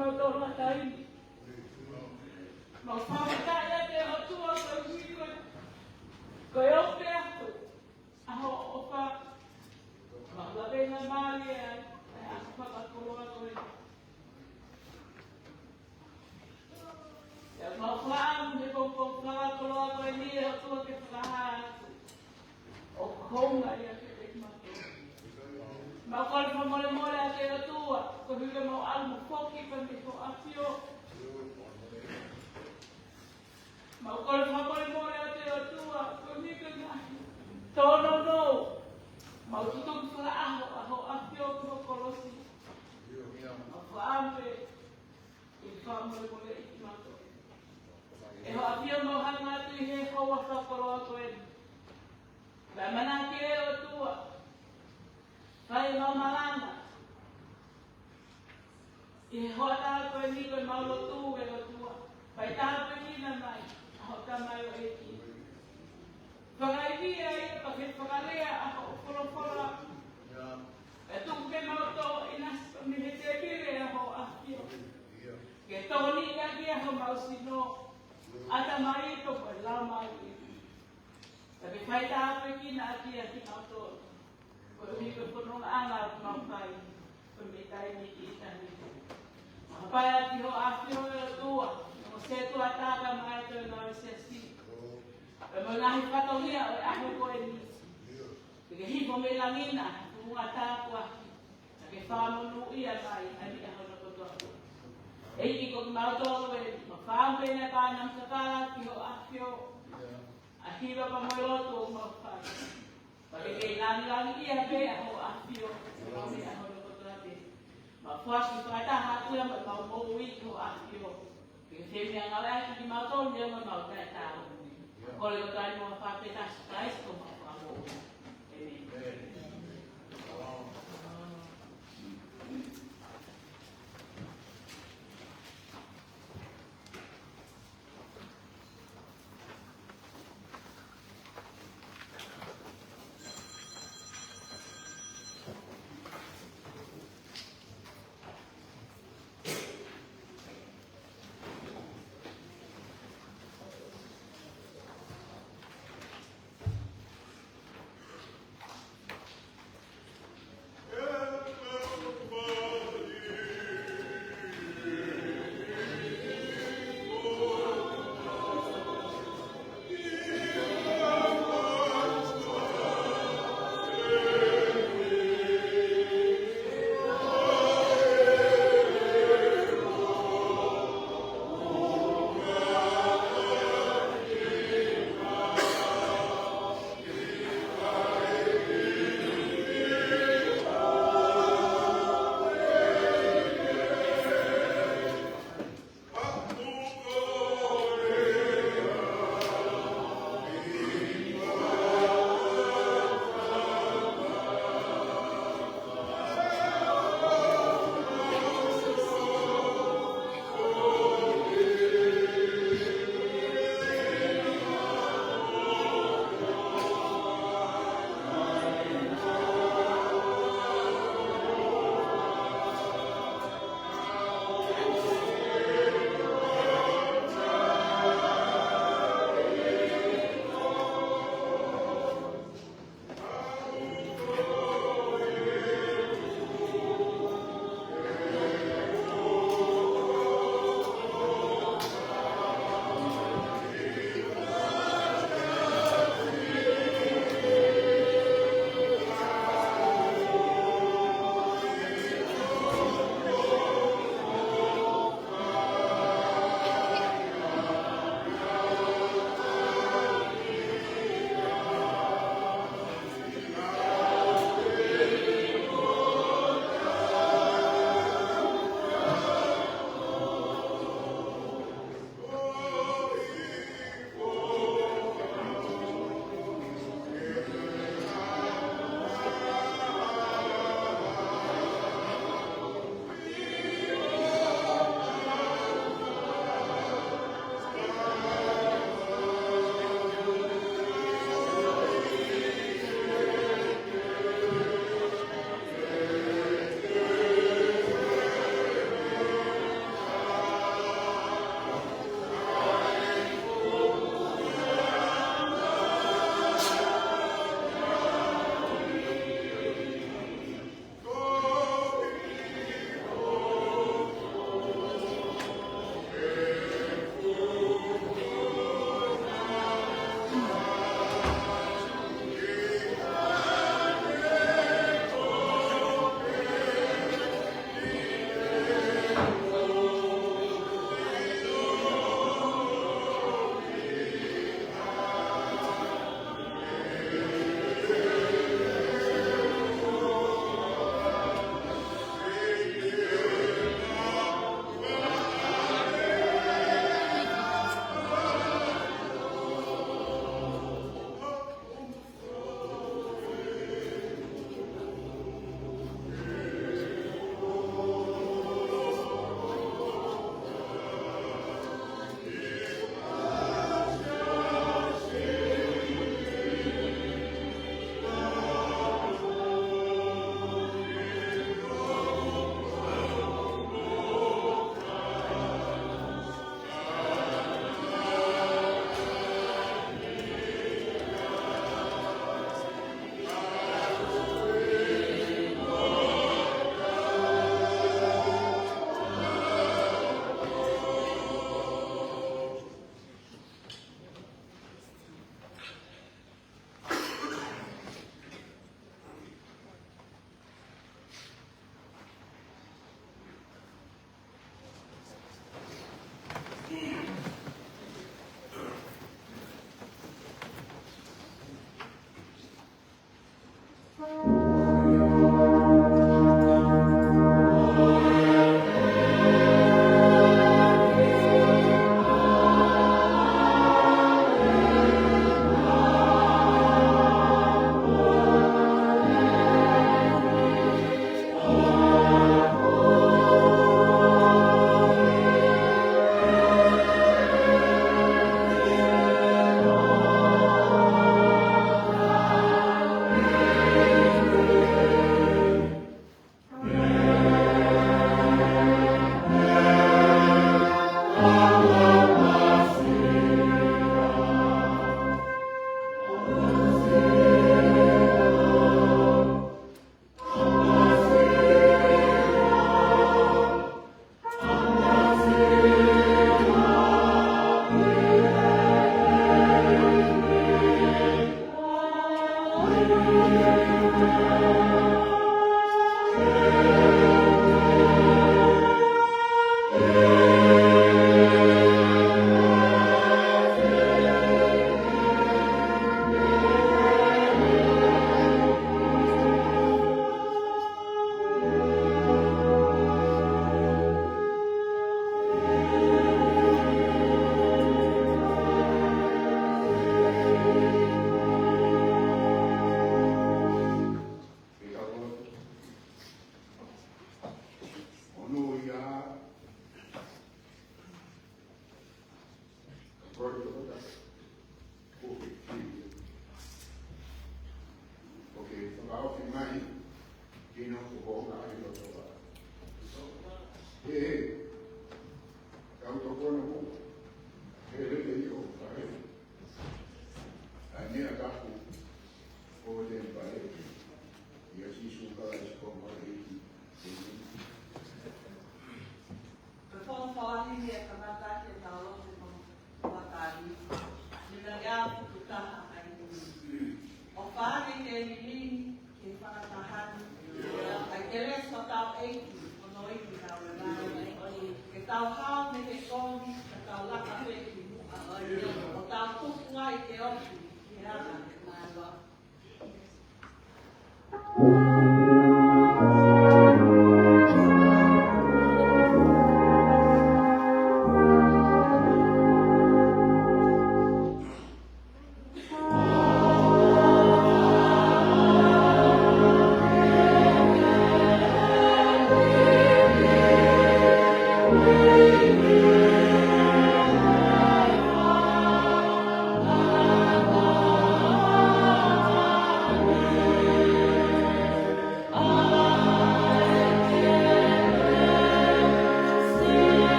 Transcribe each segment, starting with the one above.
mau tōna taini. Mau whamakai a te atua koe whiko. Koe ope aku. Aho opa. Mau lawenga maari ai. Ai aku whakakoroa koe. Ia mau whaamu me kongkong whakakoroa koe ni e atua ke whakaha aku. O konga ia ke te mato. Mau kore whamore more a te atua. Ko hule mau almu whoki pa me ko apio. Mau kore whamore more a te atua. Ko hika ngahi. Tono no. Mau tutung whaka aho apio ko korosi. Mau whaampe. I whamore more i ki mato. E ho apio mau hanga atu I he hoa whakoroa koe. Vai mana ke o tua. Vai mau malanga. I hoa taha koe ni koe mau lotu e o tua. Vai taha koe ni na mai. Aho ta mai o eki. Whakaiwia ia pa ke whakarea aho o whorowhora. E tuku ke mau tō inas pa mi he te pire aho ahio. Ke tōni ia ki aho mau sino. Ata mai to koe lau mai i. Tapi whai taha koe ki na aki a ki mau tō. Koe mi koe whanonga anga o mau whai. Koe mi tai ni ki itani. Pai ati ho ahio e o tua. O se tua tāka mai tō na o se si. E mo nahi whatohia o e aho koe ni. Ke hipo me langina. Kumunga tāku ahi. Ke whamonu ia mai. Ani aho na kotoa. Eiki ko mau tō koe. Ma whampene pānam sakara ki ho ahio. Ahiwa pa moi lotu o mau whai. Pake kei langi ia pe aho ahio. Mau me aho na kotoa te. Ma whasi whaitaha atua ma mau mou i ko ahio. Ke whimia ngawai ki mau tō nea ma mau tai tāo. Kore ko tai mua whapetasi kais ko mau whamou. Amen.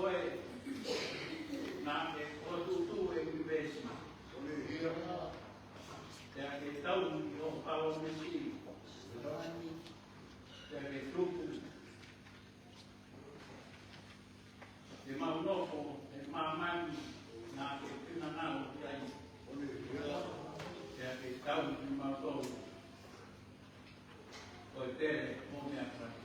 koe nā ke o tūtū e universima. Te a ke tau i o pao mesi. Te a ke tuku. Te maunoko e mamani nā ke pina nao ki ai. Te a ke tau i mautou. Koe tere mō mea praki.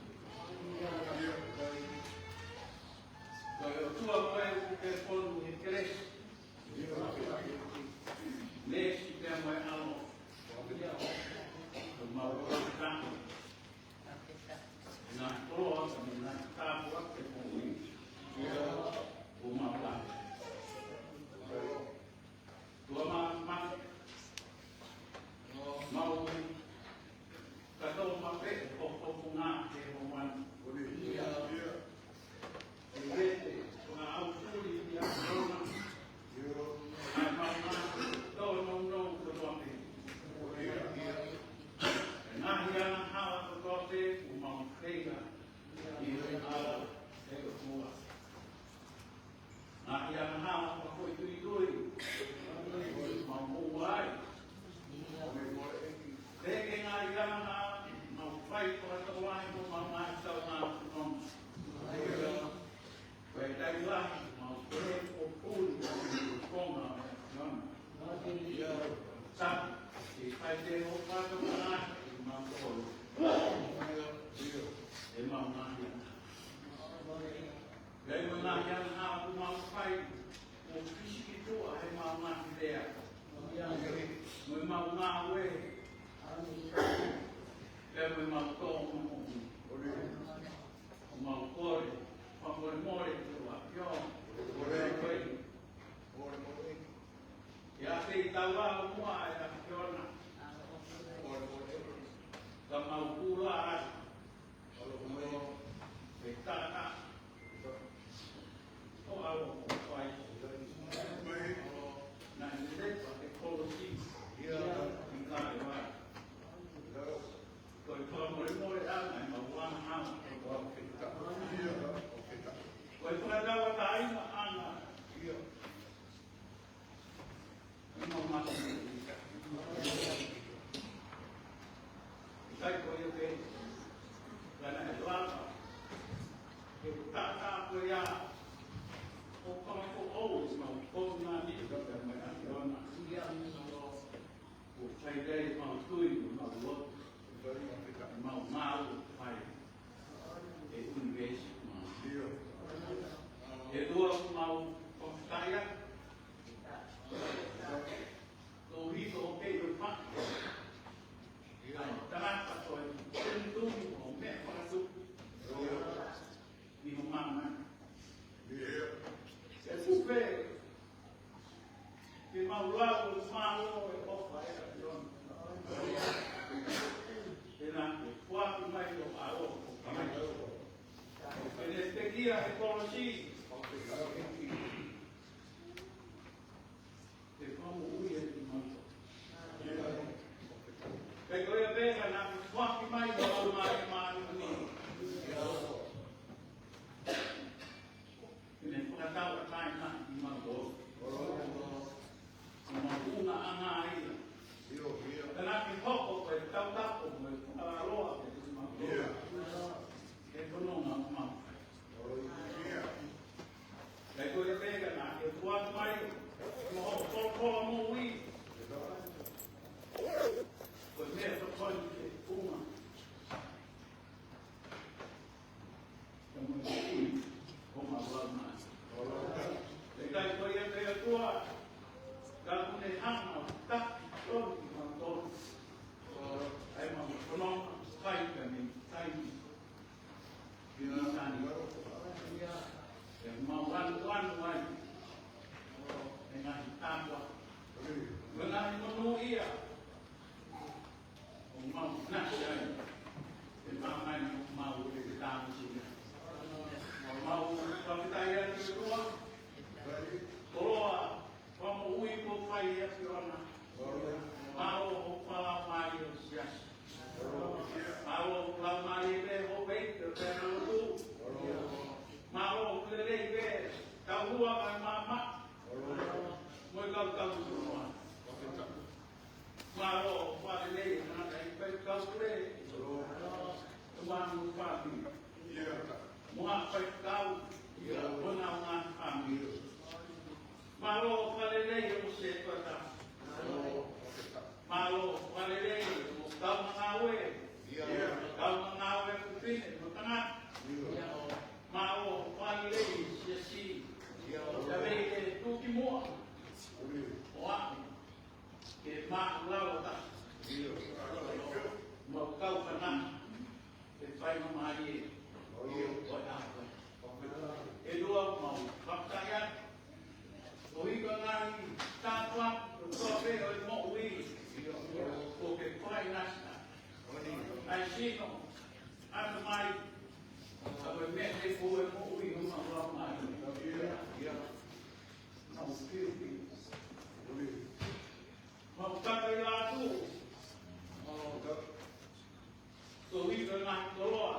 Koe o tua koe u ke ponu e keresi. Nesi pia moe alo. Koe mauro o tango. Nā koloa ka mi nā tāpua ke ponu i. O maura. Tua mafe. Mauri. Kato mafe o ngā ke o manu. E vete, ngā au tūri i a rona. Ai mauna, tō no karote. E nahi ana hala karote, o mau whenga. I rei ala, e o mua. Nahi ana hala ka koi tui tui. Mau mua ai. Teke ngā i ana, mau whai kora tau ai, mau mai tau ngā kunomu. Koe tai lahi, mau kore o pūri, o konga, Sabi, e whai te o whaka mana, e mau kore. E mau nahi ana. Gai mo nahi ana hā ku mau whai, o kisi ki tua, e mau nahi rea. Mo e mau ngā ue. E mo e mau tō mo. O mau kore. Pangore more te wapio, koe. Ia te i taua o mua e a kiona. Ka mau kura ai. E tata. O alo o whai. Na i lepa te kolosi. I kāre wai. Koe pangore more ana i mau wana hama. Koe whakatawa ka aina ana. Ino mati. Kai koe o ke. Kana e lapa. E tata koe a. O kama ko always mau kōu ngā nika ka mai ati ona. O chai rei mau tui mau lotu. Mau malu pai. E univesi. E dua mau poktaia. Tō hito o kei o paki. Tarata koe, tentu o mea whakatu. Ni ho mama. E fupe. Ke mau lau o whālo e ofa e a piona. E nā ke whāku mai o aro o kamai. E ne te kia e kolosi. Te whamu ui e te mato. Kei koe a pēka nā ki whaki mai o au mai mānu ni. Ki ne whakatau a tai nā i mato. Ki ma una anga aina. Ka nā ki hoko koe tau tapo koe whakaroa ke te mato. Ke kono ngā mau. Kei koe a pēka nā ke whaki mai o kola mō ui. Koe mea whakoi ke uma. Ka mō ui, o mā wau mai. Kei koe a pēka tua, ka kune hama, taka. rua mai mama. Moi kau semua. Maro pare lei na dai pe kau le. Tuan pati. Mua pe kau. Bona una ami. Maro pare lei o se pata. Maro pare lei o kau ngawe. Kau ngawe kupine tengah. Mau palei si também tu que morre ó que má lá tá mau kau kena que vai no mari e dua mau kaptayan oi ganai tanto sobe o mo ui o que vai nascer ai sino ai mai Agora mete foi muito uma forma não filho mau kata lado so isso na coroa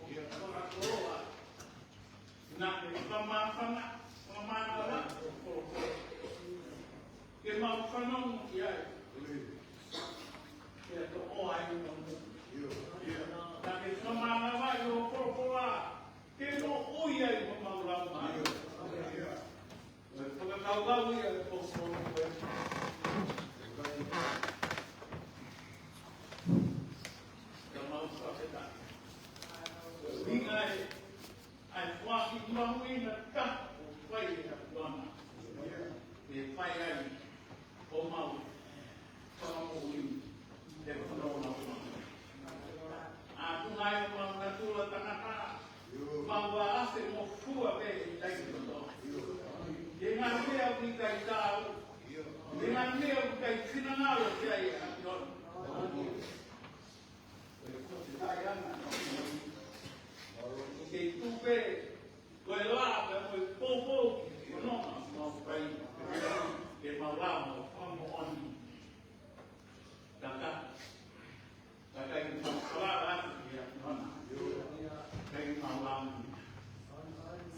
na coroa na pamafana pamana que mau fanon ya ya to o ai no Tapi semana lagi opola, keno uya itu malam malam. Kalau kau tahu ya opola. Yang mau saya Ingai, ai kuasi mahui nak fai nak mana. Dia fai lagi, mau, sama mahui, dia penolong. Aku ngayon mga natulad na mawaas e mo fua be lagi ito. Dengan dia bukai tahu, dengan dia bukai sinanalo siya yon. Sayang kay tupe, wala ba mo popo, no mau pai, ke mawala mo on. Dapat Kakak itu salah ya mana? Kakak malam,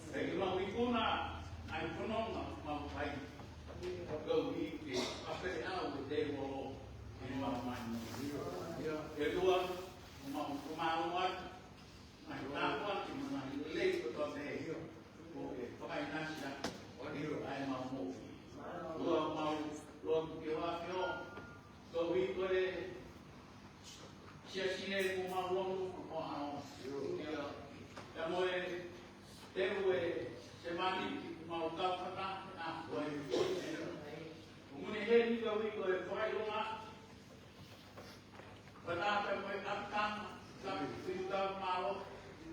kakak mau ikuna, aku penon mau baik. Kau ini apa yang aku demo ini malam. Kedua mau kemauan, mau tahuan di mana lelaki betul deh. Oke, pakai nasi ya. Ayam mau. Luang kio, kau ini Sia sine ko mawon ko ano. Ya moe tewe semani mau ka pata na ko. Mune he ni ko wi ko fai longa. Pata pe moe apkan sa pinta malo.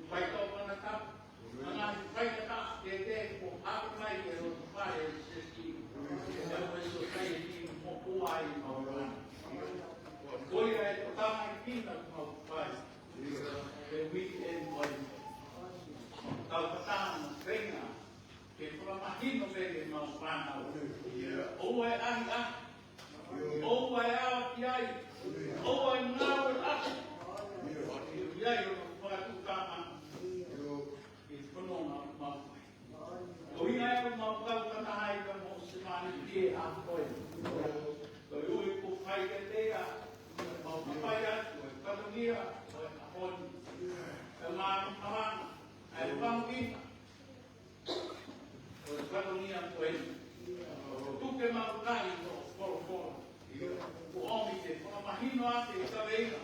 Pai to na ka. Ana fai ka te ko apkai ke ro fai se ya moe so sai ni mo ko ai mo Hoy ay tama kita magpapay. The weekend boy. Kalpatan, pena. Que pramahino pwede magpanaw. Uway ang Uway awat yay. Uway ngawal ako. Yay, patukaman. Ipunong magpapay. Uwi na yung magpapatahay ka mo si Manili Apoy. Uwi po fay ka teya. Mau papayat, kamunia, apon, kemarin, ay pangkin, kamunia pun, tu kemarin itu, for, homem que for mahino ate kabela,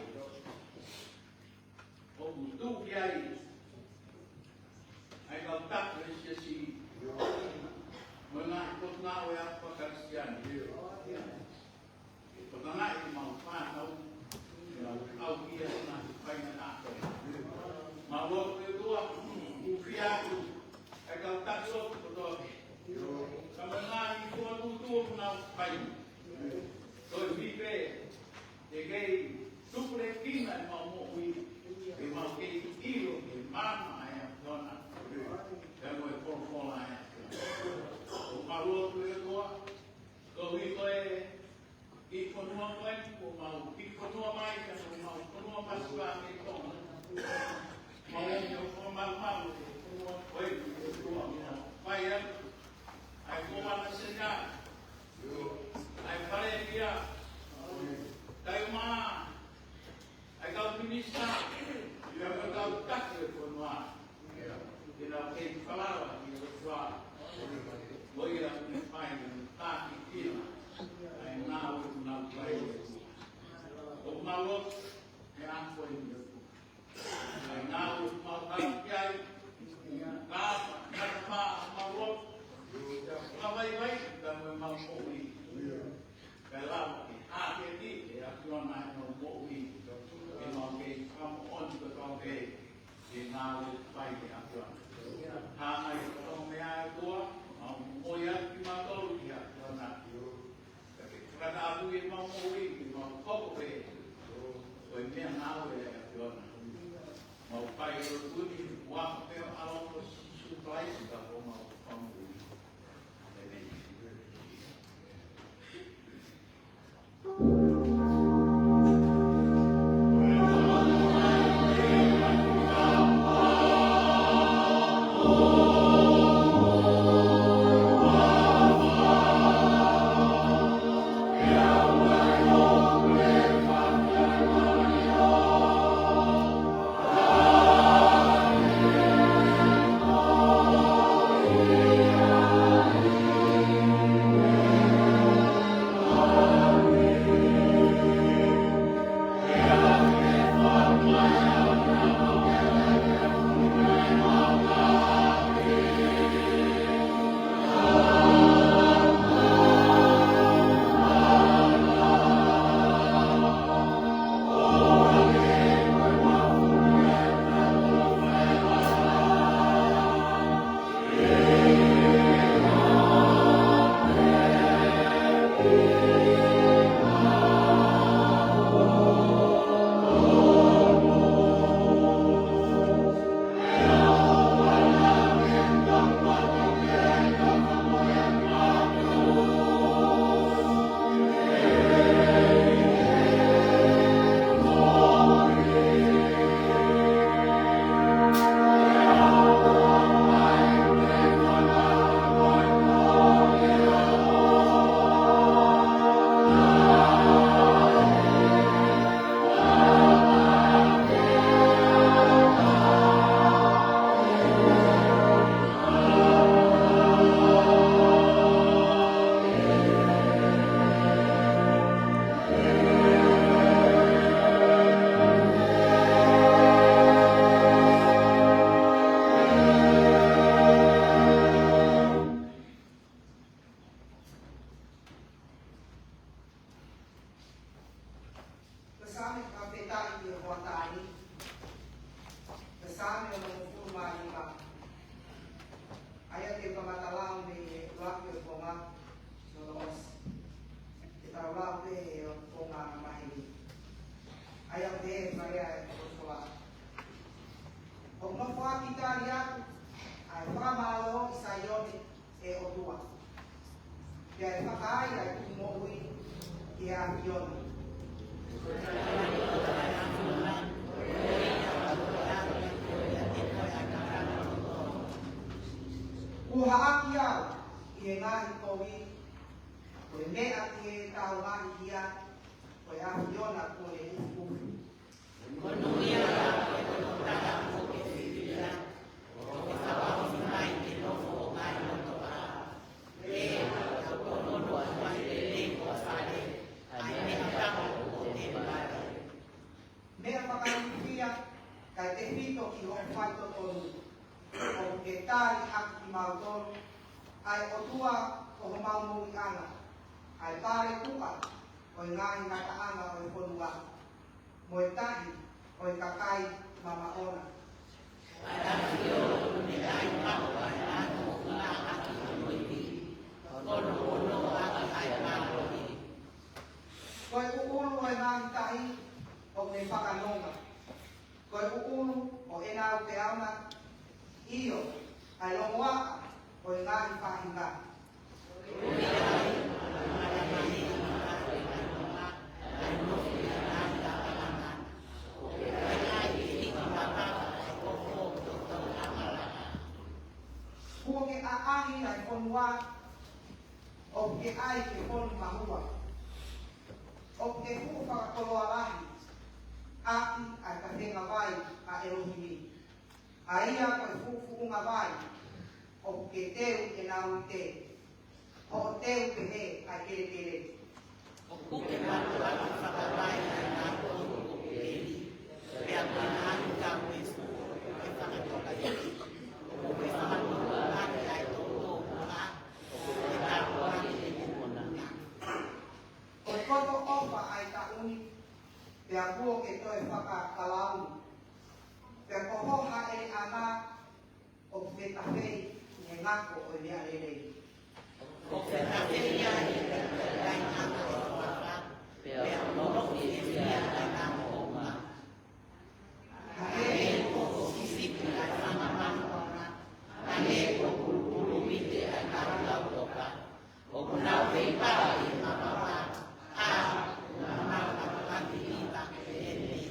o tu kiai, ay kaltak resesi, mengaku ngawe apa Kristian. Pagkana itu mau panau, au dia na paina na. Mau itu ufiatu, agak tak sok betul. Kamera itu tu na pain. So vive, cheguei super kina mau ui, mau que kilo, mama ya dona. Kamu kaya ay kuha na siya ay pare dia tayo mga ay kau minista yang kau tak berbuat tidak kau kalau kita berbuat boleh lah mencapai tak kita ay now baik umawak yang pun ay now mau kaya karma mawak baik-baik dan memang mui dalam akhir ini ya tuan nak mui memang ke kamu on ke kau ke inal baik ya tuan hanya orang mea tua moya lima tahun ya tuan nak kerana aku memang mui memang kau ke kau ni nawe ya tuan mau pai itu di waktu alam supply sudah mau kamu Buong ahi ai konua o ke ai ke konu mahua. O ke hu whakakoloa rahi, aki ai ka henga vai a Elohimi. A ia koe fufuunga vai, o ke teu e nau te. O teu ke he ai kere kere. O kuke matu atu whakawai ai nā konu o keri. Pea koe nānu tau e su, e whakatoka eki. O koe whakatoka ake ai tōtō kua, o koe tāko ake e kumona. O koto opa ai ta uni, pea kua ke toe whakakalau. Pea koho haere ana, o ke tawhei, ne ngako o mea rerei. O ke tawhei ai e te kai ngako o whaka, pea moroki e whia ai ngā moonga. Hae ko kisipi ai whangamanga, hae ko kurukuru mite ai ngā toka, o kunau hei para i ngā mama, a ngā mama kati i take e nei.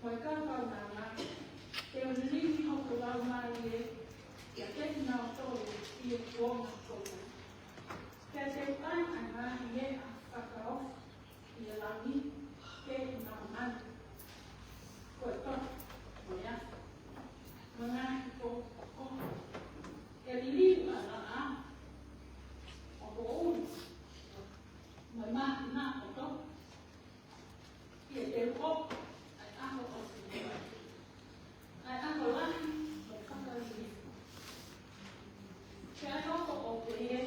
Mai ka kau nanga, te o nini hoko lau mai e, ia te nao tōru i e kuonga kona. Te te tai anga i e a whakao, i e langi, te nao mani. Koe tō, mo ia. Mga i tō ko. E liwa na a. O ko unu. Mai mahi nā o tō. I e te o. Ai aho o te mua. Ai aho lahi o whakarihi. Te aho o te e.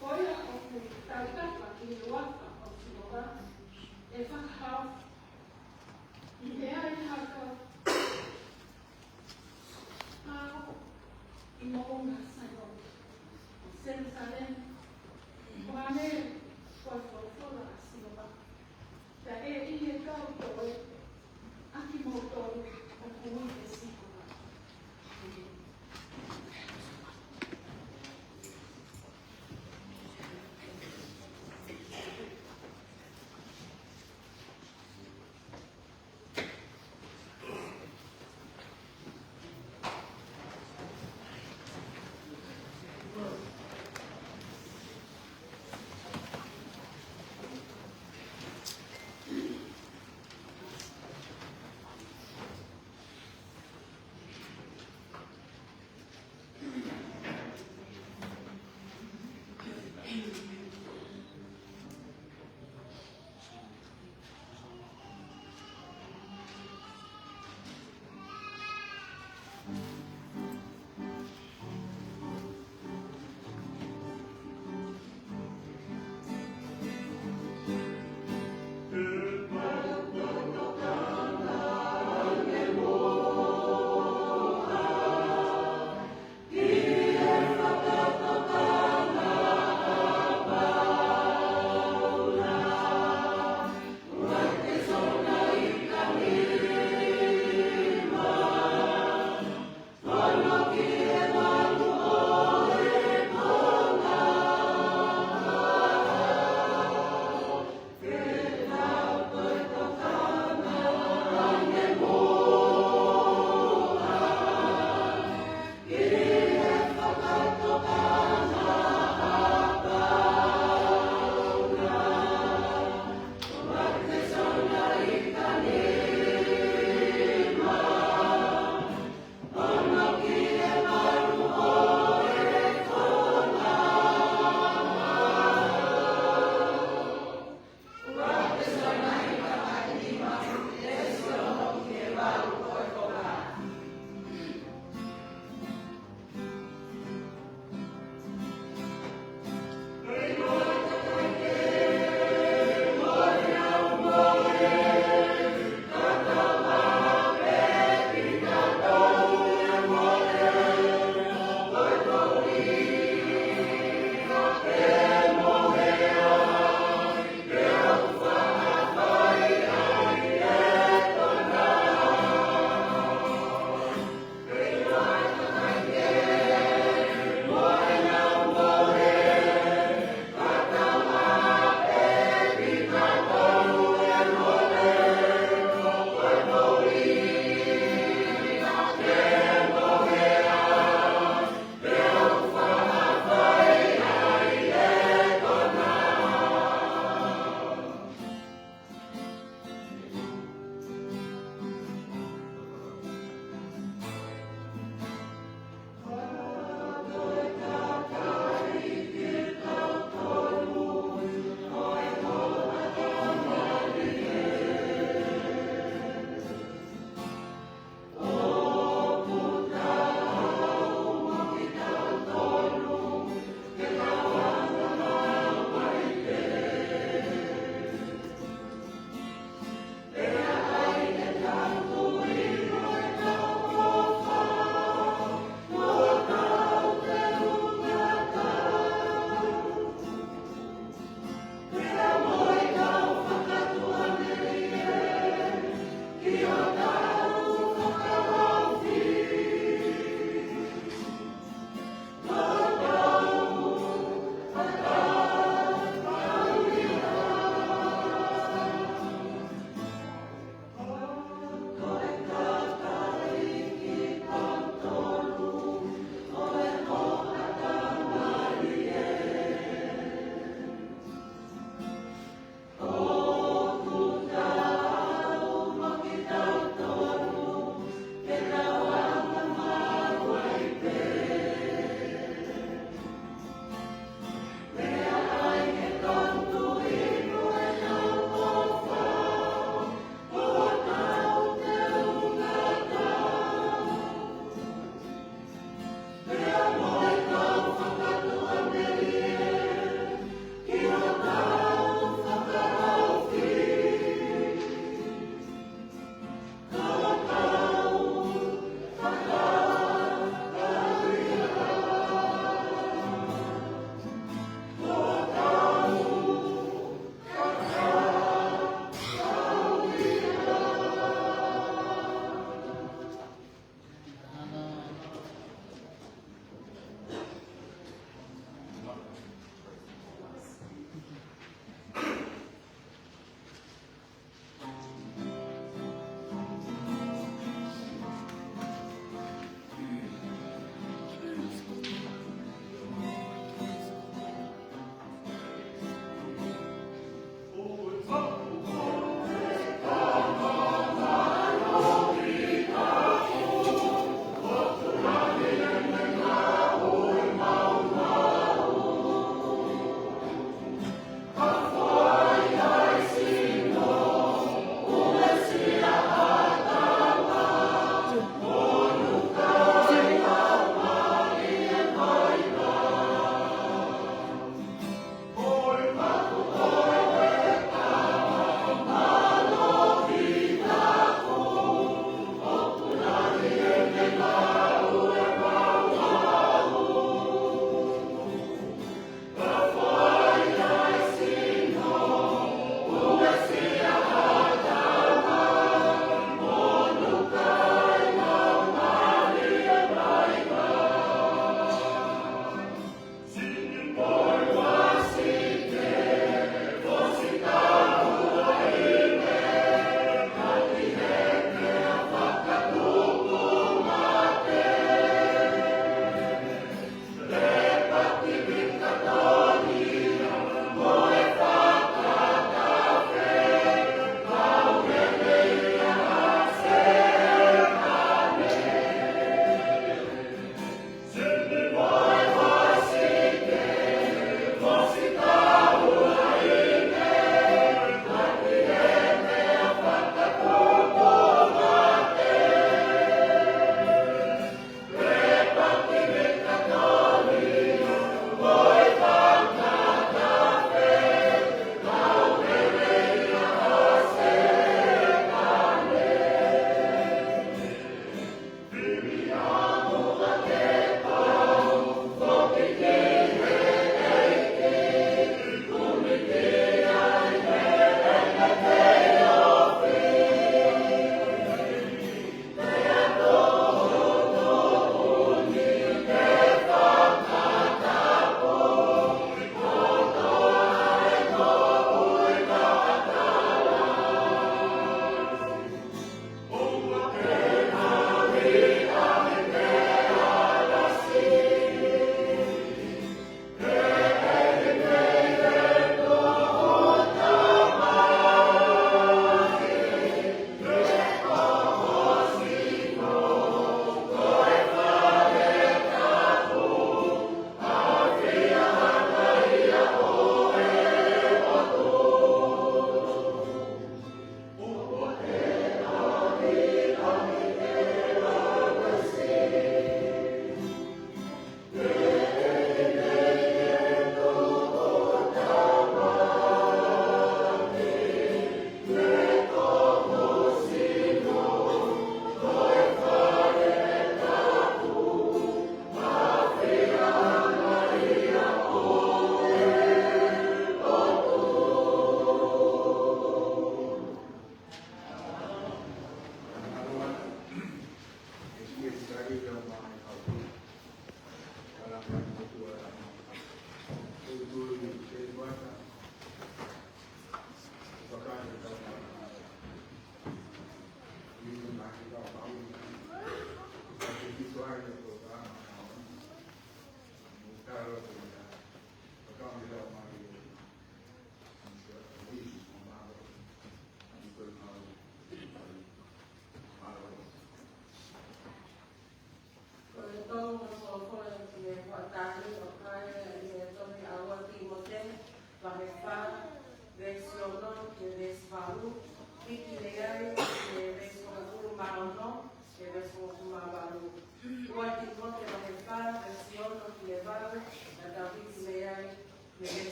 Koia o te tautapa i e waka o te ora. E whakahau. I te ai haka. Hao. I moonga saio. O Jerusalem. Ko ane. Koe whakawhora a Sinova. Te e i e kau toe. Aki mo tōru. O kui e Sinova.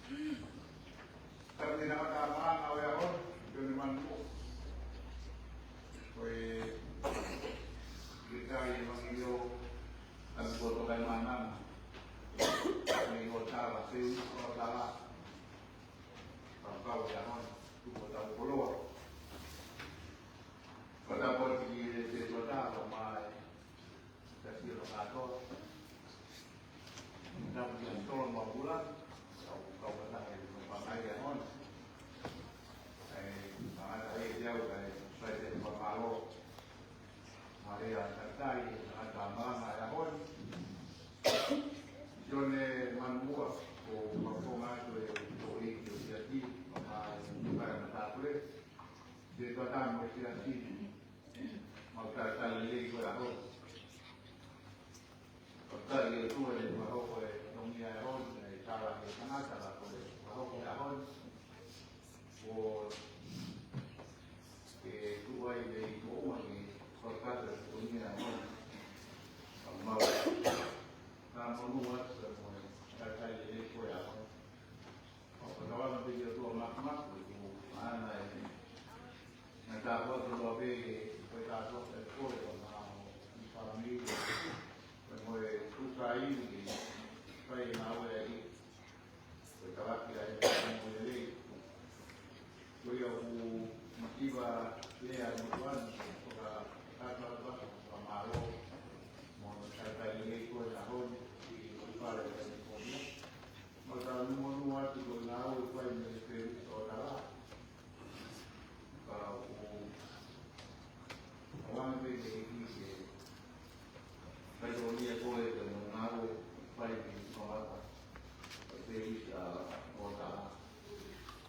Pero tinakatamaan ako ako, yun naman po. Kaya, kita yung iyo, ang boto kay manang, may hotel, kasi hotel, pagkaw yan, tupotang pulo. Pagkapot di hotel, may kasi lokato, dapat yung tolong mabulan, kau pernah pakai yang ada jauh dari saya bermalu, Maria terkait agama ayahon, jone manbuat ko performa tu itu jadi bukan tahu dia kata mesti jadi maka kali ko ako kali itu ada baru ko dunia ayahon cara sana cara ko baru ayahon o que tu vai de como que por causa da dunia ayahon mau kamu buat semua kali ko ayahon kalau nanti dia tu mak itu mana ini nanti aku tu lebih kita tu ekor para mí como tu caí caí mau lagi kalau kita ini mulai kuya motiva dia bukan para kata pamalo mau cari lagi ko tahun di para ini maka semua tu tahu apa yang mereka saudara kalau orang begini kalau dia boleh mengaku apa yang saudara jadi saudara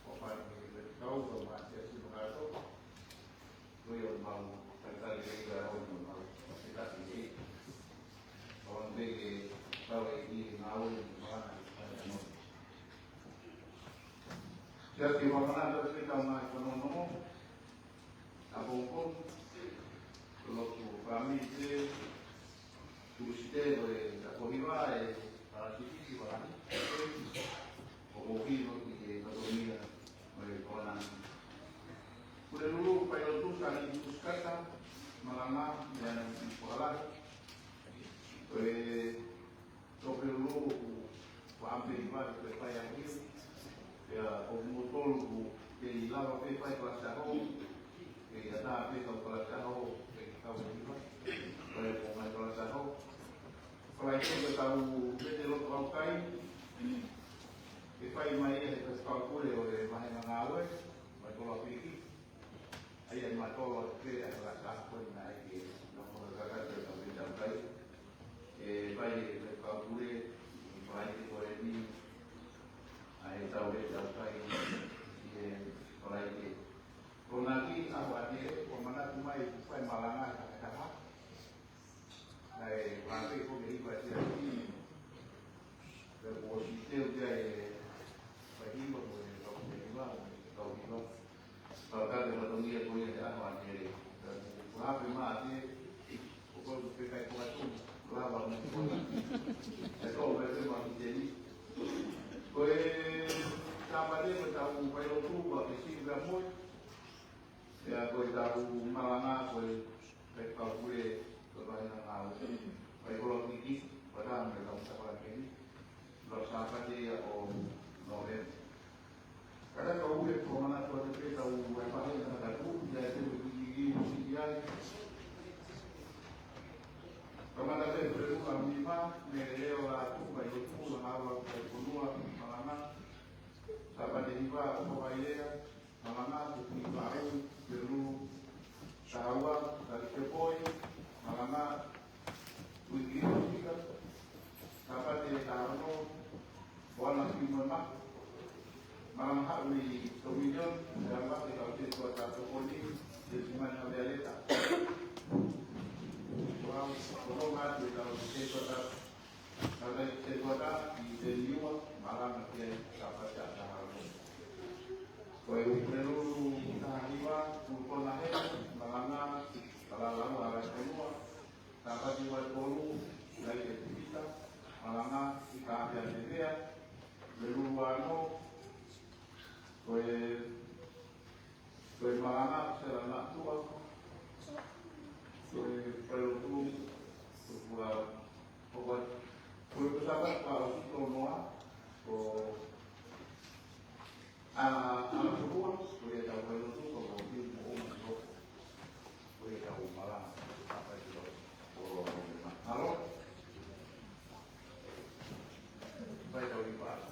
apa yang tahu bahwa dia sudah tahu tu yang mau terkait dengan orang mau kita ini orang begini kalau ini tahu mana jadi mana tu kita mau ekonomi abang kalau kami itu usted acogiva para sitio para o vivo que no dormía con la por el lugar para tu salir tus casas malama dan sekolah pues sobre el lugar hampir igual que para aquí ya o motor que lava pepa y plastaró que ya está pepa y plastaró que está bonito para el plastaró para itu kita tahu betul kalau kai ipai mai itu kalkule oleh mahal mengawe betul pikir ayat matol ke adalah takut naik nomor kakak terkait dengan kai ipai kalkule ipai itu oleh ni ayat tahu betul kai kalau itu kalau nanti awak dia pemana cuma ipai malangan kakak này và cái công việc và sẽ đi về bộ chỉ tiêu về phải đi một người đồng nghiệp và đồng nghiệp không và các cái đồng nghiệp của người đã hoàn thành và với mà thì có cái cái quan trọng là bằng cái câu về cái bằng cái gì với sama dia bertahu pada tu buat isi gambar ya bertahu malanga bertahu boleh kebanyakan hal baik kalau tinggi pada mereka usahakan ini bersama dia om novel kadang kau boleh kemana tuan kita tahu apa yang ada tu dia itu begini dia kemana saya perlu kami mereka aku baik itu awal kedua malama sahabat dia apa bayar malama bukti baru perlu sahabat dari kepoi malama wiki juga dapat ditaruh warna kimia malam hari kemudian dapat dikasih kota Tokoni di mana dia letak. Orang orang di kota di Deliwa malam dia dapat jatah. Kau perlu tahliwa pukul lahir malangnya kalau arah kedua dapat dibuat bolu dari kita malangnya kita ambil dia berluano dapat kalau noa o ang subuan boleh tahu kalau itu kalau dia mau masuk boleh tahu malah apa itu kalau kalau baik tahu di mana.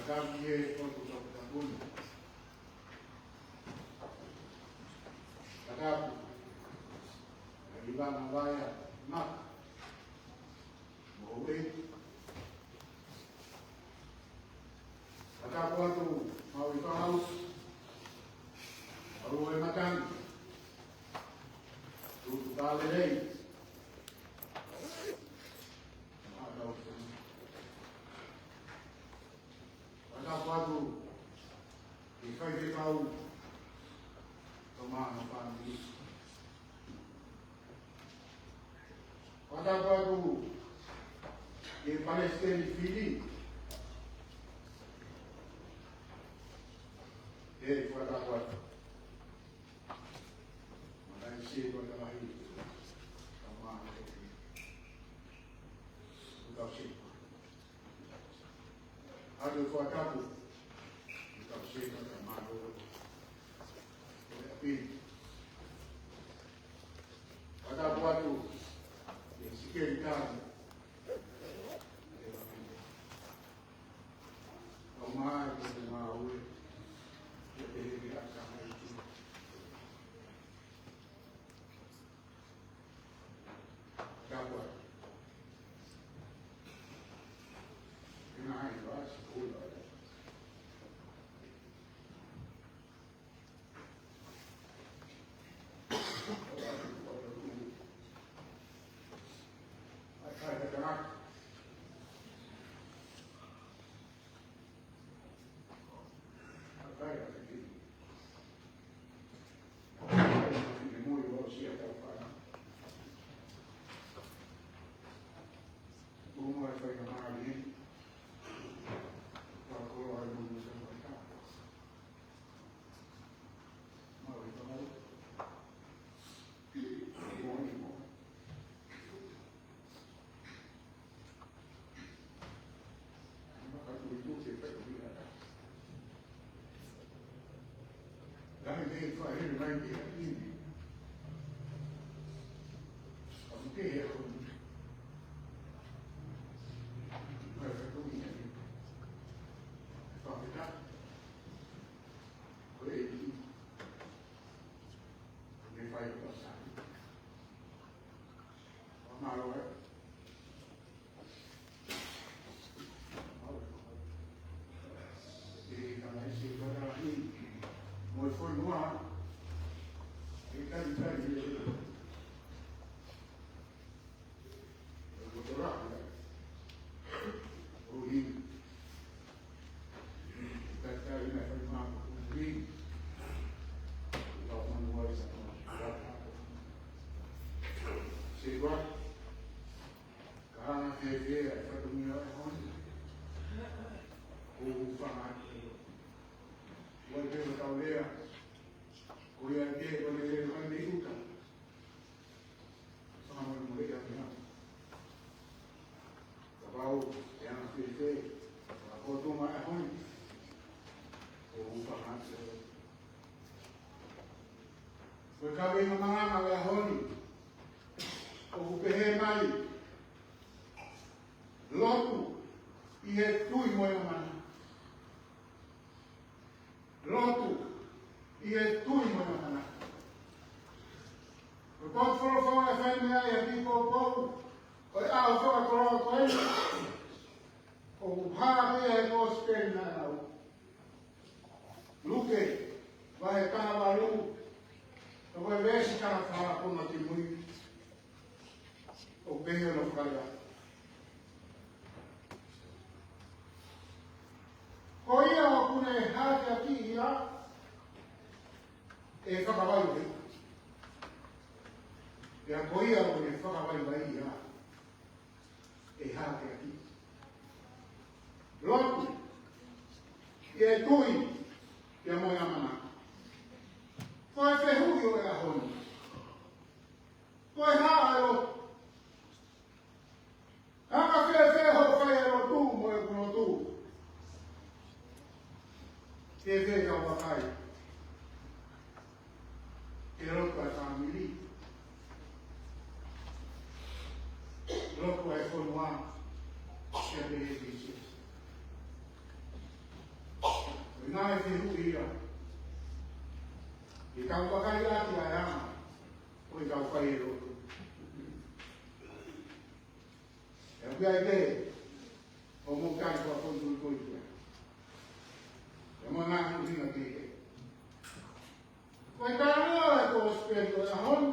kami untuk bergabung. Kataku, dari bang Maya, mak, mau kataku tu mau tahu, baru makan, tu kali ni. Quando e foi ver Paulo tomar no família. Quando e Palestina filho ele foi da porta. Mas aí chegou da barriga. Tomar o calcinho. Aí foi a cabo. Chega chamado filho. Cada quatro esse que ele está tomar uma rua ele virar caminho cada quatro e na raiz pula. Foi no ar, ele está de trás dele. Eu vou torar, o Rio. Está de trás, né? Foi mal, o Rio. Está falando agora essa coisa. Chegou, cara na TV, foi do melhor onde? O fanático. Vou ver o Tauleira. Kuliah dia boleh orang dibuka. Sama mereka bilang, kalau yang kita, kalau tu mana pun, orang faham. Berkali mengenai malahoni, orang pehemai, lotu, ia tu imoy mana, lotu. E é tudo, meu irmão. O povo falou a FMA e aqui com o povo. Ah, o povo falou com ele. O Harabi é o espelho na rua. Luque, vai estar na rua. Eu vou ver se o cara fala com o testemunho. O bem eu não falo. Coia alguma errada aqui, já. E whakawai e a koia o e whakawai mai ia e hake aki. Lotu e e tui e a moia mana. Koe whehui o e a honi. Koe haa e o. Haka wheho whai e o tū mo e kuno tū. E whea o wakai. Loco é família, loco é formar, é benefício. Nga e whihu ia. I kau pakai ati a rama. O i kau whai e roto. E pia i te. O mo kai kua kontu i koi kia. E mo ngā hinga teke. Koe tānoa e ko spirito e ahon.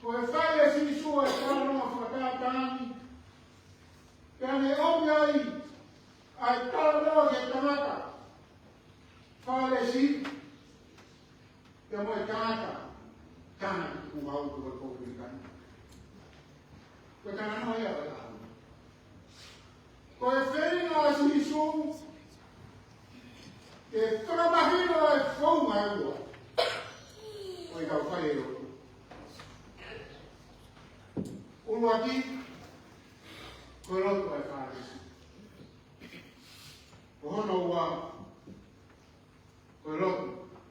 Koe whai e sinisua e tānoa whakatātāni. Tēne omi ai. Ai tānoa ke tamata. Whale si. Te moe tāta. Tāna ki ku hau koe kōpui kani. Koe tāna noa ia wala hau. Koe whenga a sinisu. Ke whakamahino e whaunga e ua. Koe kau whai e roto. Ulu aki. Koe roto e whāresi. Ko hono ua. Koe roto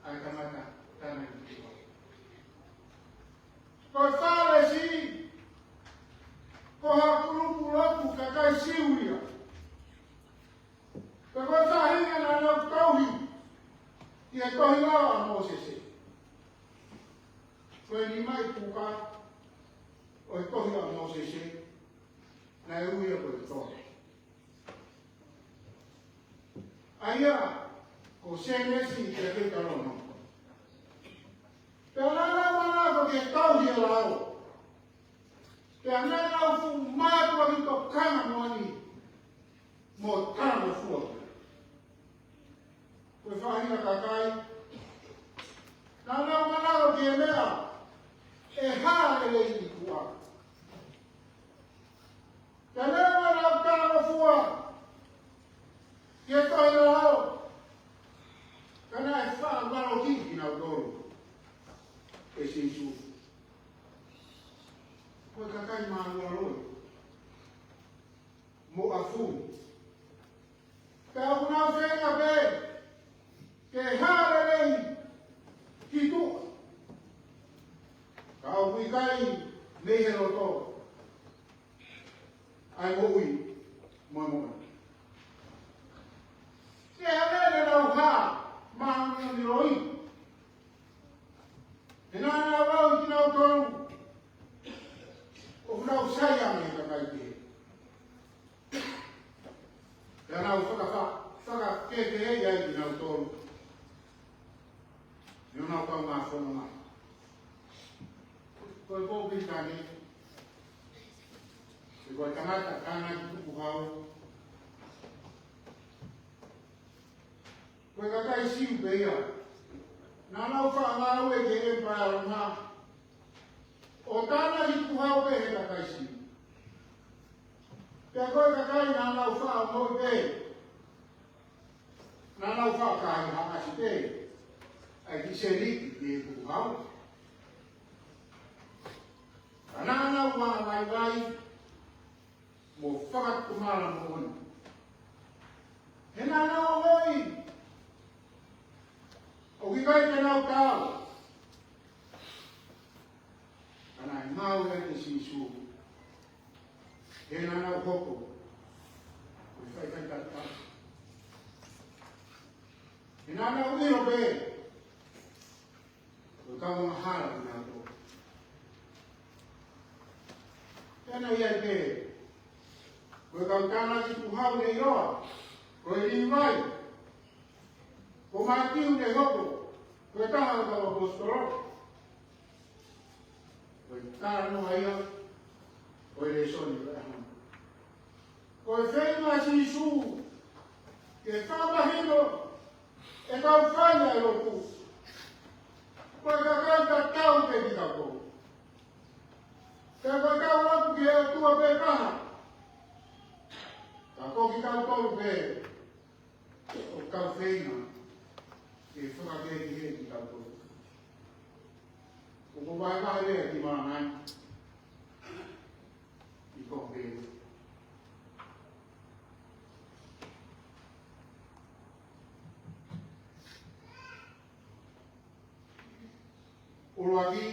ai tamata tāna ki ua. Koe whāresi. Ko hakurupu ropu kakai siuria. Ka koe whahinga na nau tauhi. Ki e tohi lawa a Mosese. Koe ni mai puka. O e tohi a Mosese. Na e uia koe tohi. Aia. Ko senesi i te kei karono. Te anana wana ko ke tauhi a lao. Te anana au fu mātua ki to kama moani. Mo tāna fua. Koe whahina kakai. Nana manao ki e mea. E haa e lei ni kua. Te mea manao tāna fua. Ki e toi na hao. Kana e wha maro ki ki nau toro. E sinsu. Koe kakai mānua roi. Mo a fu. Te au nau whenga pē. Ke hāre rei. Ki tua. Ka au wikai mehe roto. Ai mo ui. Moe moe. Ke hare nau hā. Mānua ni roi. E nāna rau ki nau toru. O nau sai ame kakai te. E nau whaka kete hei ai ki nau toru. Nau nau kau ngā whono mai. Koe kōpi tani. E koe tangata kāna ki tuku hau. Koe kakai siu peia. Nā nau whaangau e ke e mpaearunga. O tāna i kuhau pe he kakai siu. Te koe kakai nā nau whaangau pe. Nā nau whaakahi hakasi pe. Ai ki se riki ki e kuhau. Ka nā nau wā vai. Mo whakatumara mo honi. He nā nau hoi. O ki kai te nau tāu. Kana e mau e te sisu. He nā nau hoko. O i whai kai tata. He nā nau iro pē. O i kau ngā hara ki nā tō. Tēnā iai pē. O i kau tāna ki puhau nei roa. O i rinwai. Ko mai tiu ne hoko, koe taha o tawa postoro. Koe tāra no haia, koe re soni koe ahon. Koe whenua si su, ke whamahino, e kau whaina e roku. Koe kakai ka tau te ki kako. Te koe kau rapu ki e tua pe kaha. Ka koki kau toru pe, o kau whenua. E whakake ki he ki tau tō. Ko ko vai kai rea ki mānai. I kō pēo. Oro aki.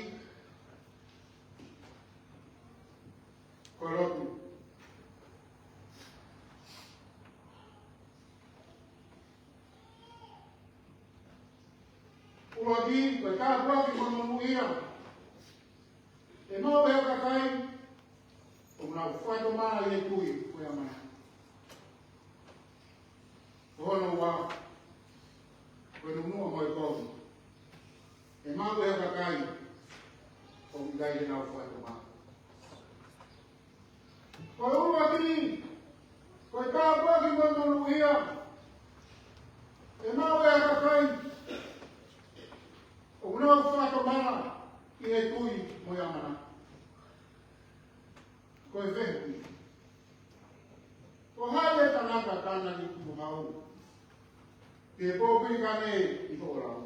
Koe rotu. di, koe tāpua ki mono ia. E mau hea kakai, o mnau whaito mana i e tui, koe a mana. Hono wā, koe nunua moi kōni. E mau hea kakai, o mgai e nau whaito mana. Koe ua kini, koe tāpua ki mono ia. E mau hea kakai, o mnau whaito mana i e tui, moi a mana. Koe whehi. Ko hae tanaka tāna ni ku hau. Ke pōpiri ka ne i hōrau.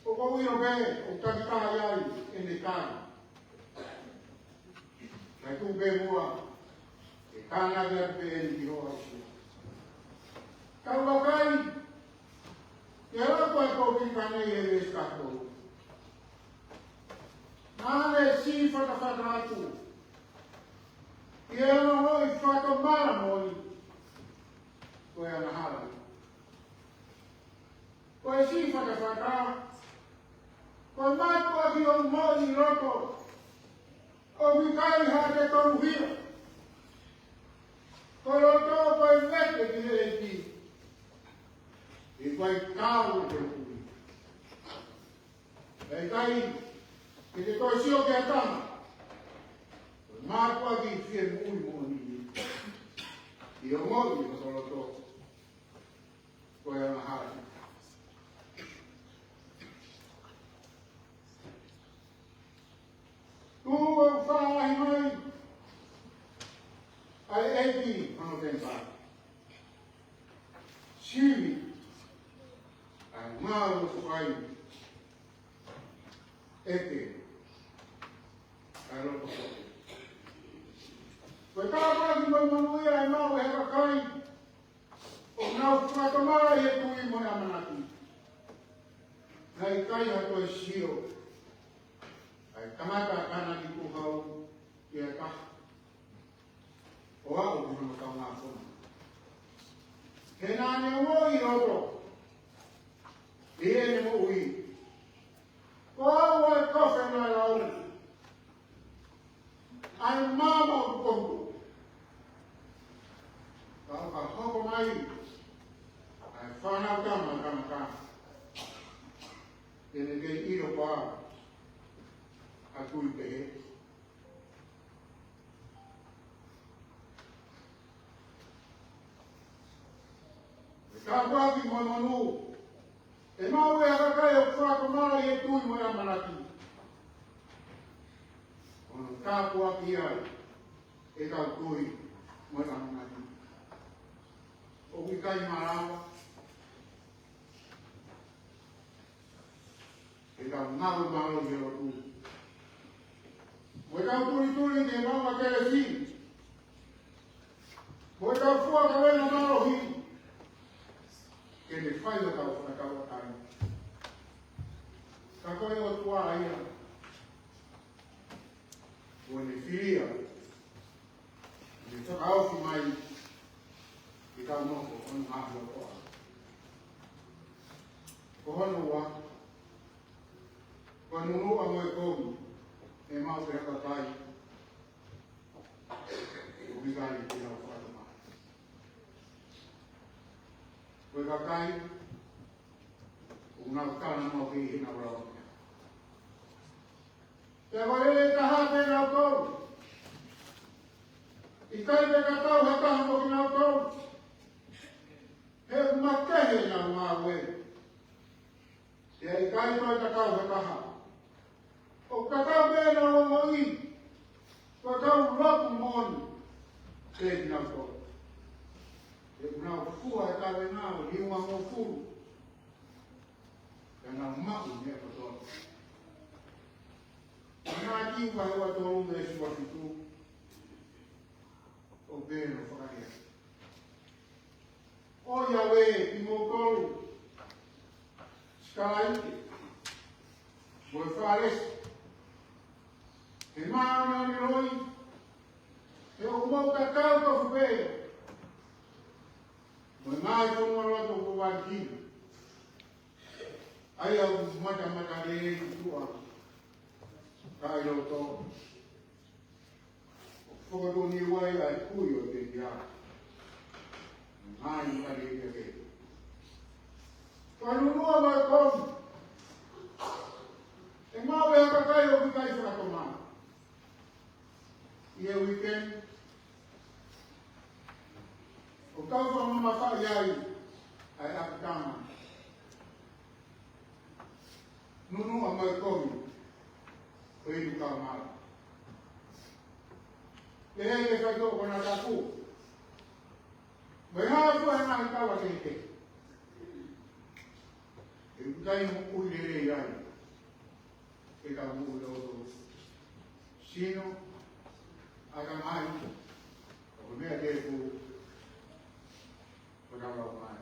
O kou iro me o takitaha iai e ne kāna. Kai tū pe mua e kāna kia pe e ni ki hōrau sia. Kau wakai, ke rako e pōpiri ka ne e res kātou. Nāne si whakawhaka atu. Ia no hoi whato mara moi, koe ana hara. Koe si whakawhaka, koe mātua ki o moi roko, o wikai ha te tonu hira. Koe roto koe vete ki he ki, i koe kāu te kuri. Ei kai, ki te koe sio ki a tama, mātua ki whie mui mōni ni. I o ngoi o soroto. Koe ana hara. Tū o whārahi mai. Ai eiti ano tenpā. Siwi. Ai ngāo whai. Eke. Ai roto kote. Koe tāpua ki mai manuia e mau e heka kai, o nau whakamara i e tui mo e amanaki. Nei kai hato e sio, ai tamata kana ki kuhau i e kaha. O au kuna makau ngā kona. He nāne o i roto, i e ne mo ui. Ko au e kofe nai lau, ai mama o kongu. Kau ka hoko mai, ai whanau kama kama kama. Tene kei iro pā, a tui te he. E ka wāki mo manu, e mau e hakakai o whakamara i e tui mo e amanaki. Ono ka wāki ai, e kau tui mo e amanaki. O wikai marawa. E kau ngau malo i o tū. O e kau turi ke maua kere si. O e kau fua ka wena malo hi. Ke ne whai o kau whakau a kai. Ka koe o tua ia. O ne whiria. Ne whakauwhi mai. I tau noko, onu hahi o koa. Ko hono wa, ko nunu a moe koumi, e mau te haka tai, o wikari ki hau whata mai. Ko e ka kai, o ngau kāna mau ki hina rawa. Te warere taha te ngau koumi. I kai te katau hataha mo ki ngau koumi. He matehe na ngā we. Te ai kai toi takau he kaha. O takau mena o ngoi. Takau rapu moni. Te nau ko. Te nau fua e kawe nau. Hiunga ngō furu. Te nau maku mea katoa. Nā kiwa hewa tōru me sua fitu. O bēno whakahea. O Yahweh, ki mō tōru, skalaike, mo e whāresi, he māna ni roi, he o mō kakau ka whupea, mo e mai whanua roto ko wai kina. Ai au mata le tua. Kai lo to. Fogo ni wai ai kuio te dia. Ai ka le ke. Quando no mai kom. E mau e ka kai o kai fra tomar. E o weekend o kau fa mama fa ai apitama. Nunu amai komi. O ilu ka mara. Le he fai to kona taku. Mai ha fu e mai kawa te. E utai mo ui le ai. E ka mu lo sino aga mai. O mea te fu o na lo mai.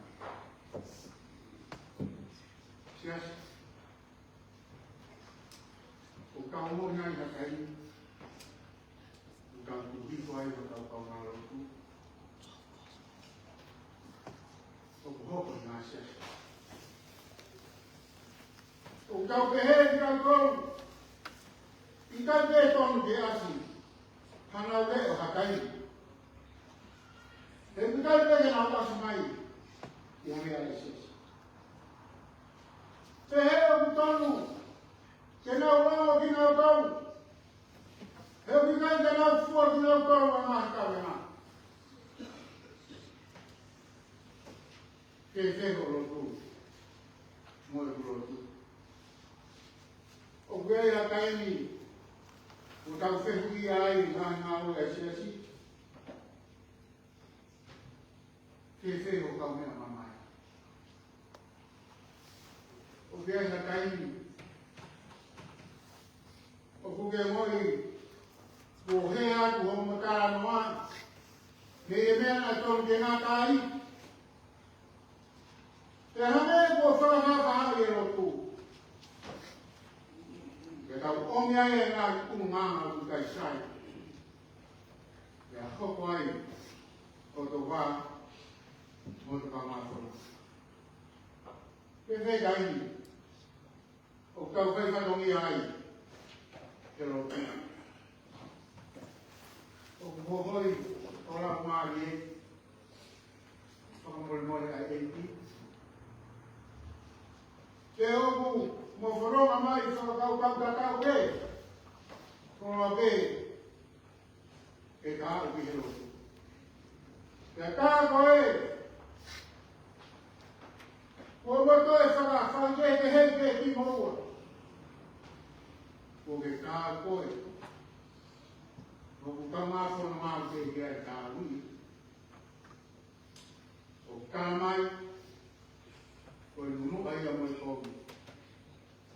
Sias o ka mo nai na kai. O ka tu hi foi o ka na lo tu. O ko na sias. O ka ke he ka ko. Ika te tonu ke asi. Hana le o hakai. He kukai te ke na o mai. Ia mea le sias. Te he o kutonu. Ke na o wao ki na o tau. He o kukai ke na o fua ki na o tau a mahi kawe na. Ke wheho lo tu. Moe lo tu. O kwei a kaini. O tau whehu i ai ngā ngā o e siasi. Ke wheho kau mea mamai. O kwei a kaini. O kuke moi. O hea ku o makara noa. Me e mea na tonu ke ngā kai. Te hame ko whakawhaka e ro tu. Ke tau omia e ngā kumanga o kai sai. Ke a hoko ai o to wā o to kamāwhoro. Ke whekai o tau whaikatongi ai ke ro tu. O kuhohoi o la maari e whakamore ai enti. Te oku mo wharonga mai whakakau kakau ke. Konoa ke. E ka haru ki hero. Te kā koe. Ko moto e whakawhake ke hei ke ki moua. Ko ke kā koe. Ko kamāwhona māu ke ke ai kā hui. O kā mai. Ko e nunu ai a moi kogu.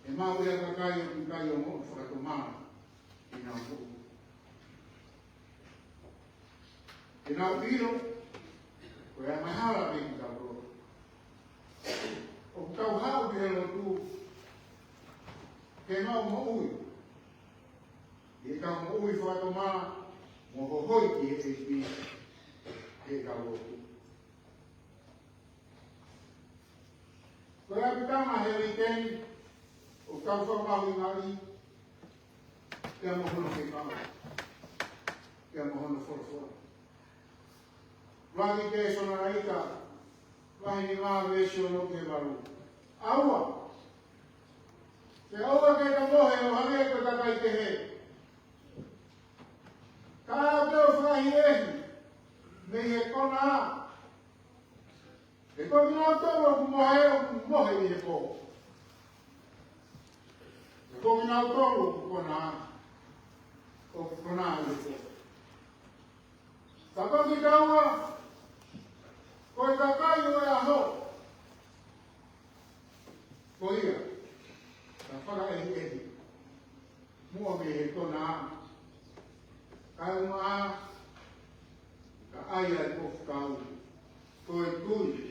E mau ea kakai o kukai o mo whakatomana i nā kogu. E nā piro, ko e a mahara pe ki tau roro. O kau hao ki helo tu, ke mau mo ui. E kau mo ui whakatomana, mo hohoi ki e pi, e kau o tu. Ko e apitama he weekend, o kau whakamahu i ngari, te amo hono ke kama, te amo hono whorofora. Rangi ke sona raika, wahi ni ngā vēsio no ke maru. Aua! Te aua ke ka mohe o hange ko takai te he. Ka peo whahi ehi, me he kona a. E ko ki nā tō o ku mohe i he kō. E ko ki nā tō o ku kona a. O ku kona a i he kō. Ka ki kaua, ko e kakai o e aho. Ko ia, ka whaka ehi ehi. Mua me he kona a. Ka uma a, ka aia e ko whakau. Ko e tui.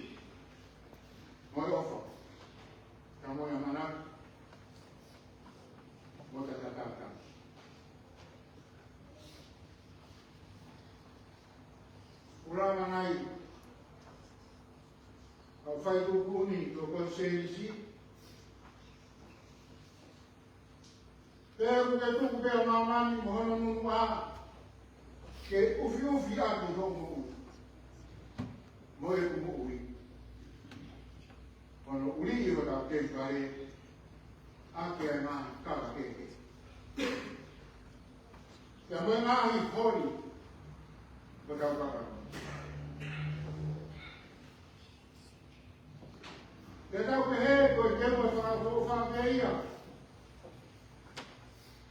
Moi ofa. Ka moi amana. Mo te tataka. Urama nai. Ka whai kukuni ko konsenisi. Pero que tu pe mamani mo no mua ke ufi a ki ho mo. Mo e mo ui. Ono uli i o ta ke kare a ke na ka ke. Ya mo na hi hori. Ko ta ka. Ke tau ke he ko ke mo sa ko fa ke ia.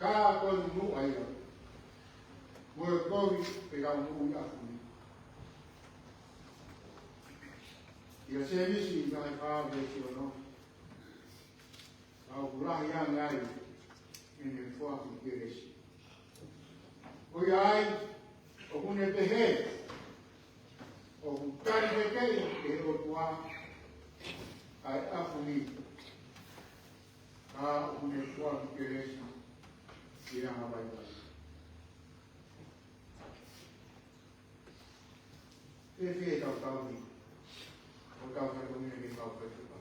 Ka ko nu ai. Mo ko pe ga nu ia. Ia se misi ngai pa ve si ono. Au kura ia ngai ene fo ki keresi. O ai o kune te he. O kari te kei e o tua ai afuni. Ka o kune fo ki keresi. Ia ma vai vai. Te tau tau ni. O kau sa kumia ki kau katupa.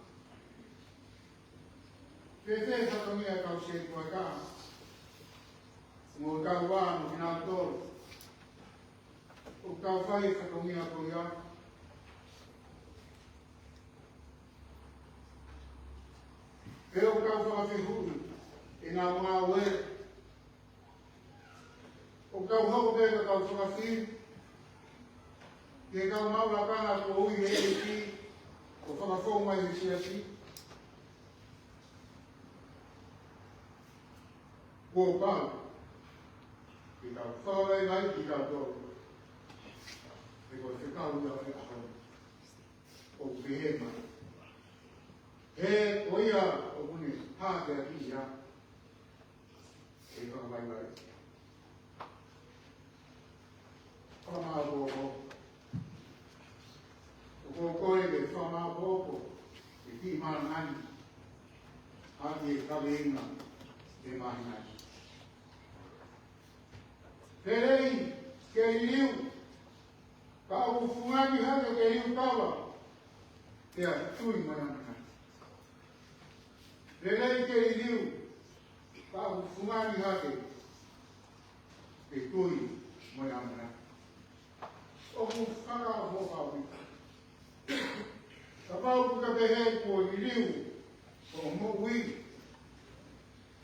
Te sa kumia kau se kua ka. Mo kau wā mo kina tōru. O kau whai sa kumia kuia. E o kau whawhi huri. E ngā mga ue. O kau hau pēka kau whawhi. Ke kau maula kanga ko ui he e ki. O whakafou mai i siasi. Kua pau. Ki kau whawai mai ki kau tōru. E koe whekau ia whekau. O ke mai. He o ia o kune hātea ki ia. E whakawai mai. Whakamā kōko. O koe ke whamā pōko, e ki mana ani, hati e kawe inga, e mahi nai. Perei, ke iriu, ka au fungani hake ke iriu kawa, te a tui mana nai. Perei ke iriu, ka au fungani hake, ke tui mana nai. O ku whaka o hōkau ika. Ka pau ku ka pehe ko i riu, ko mo ui.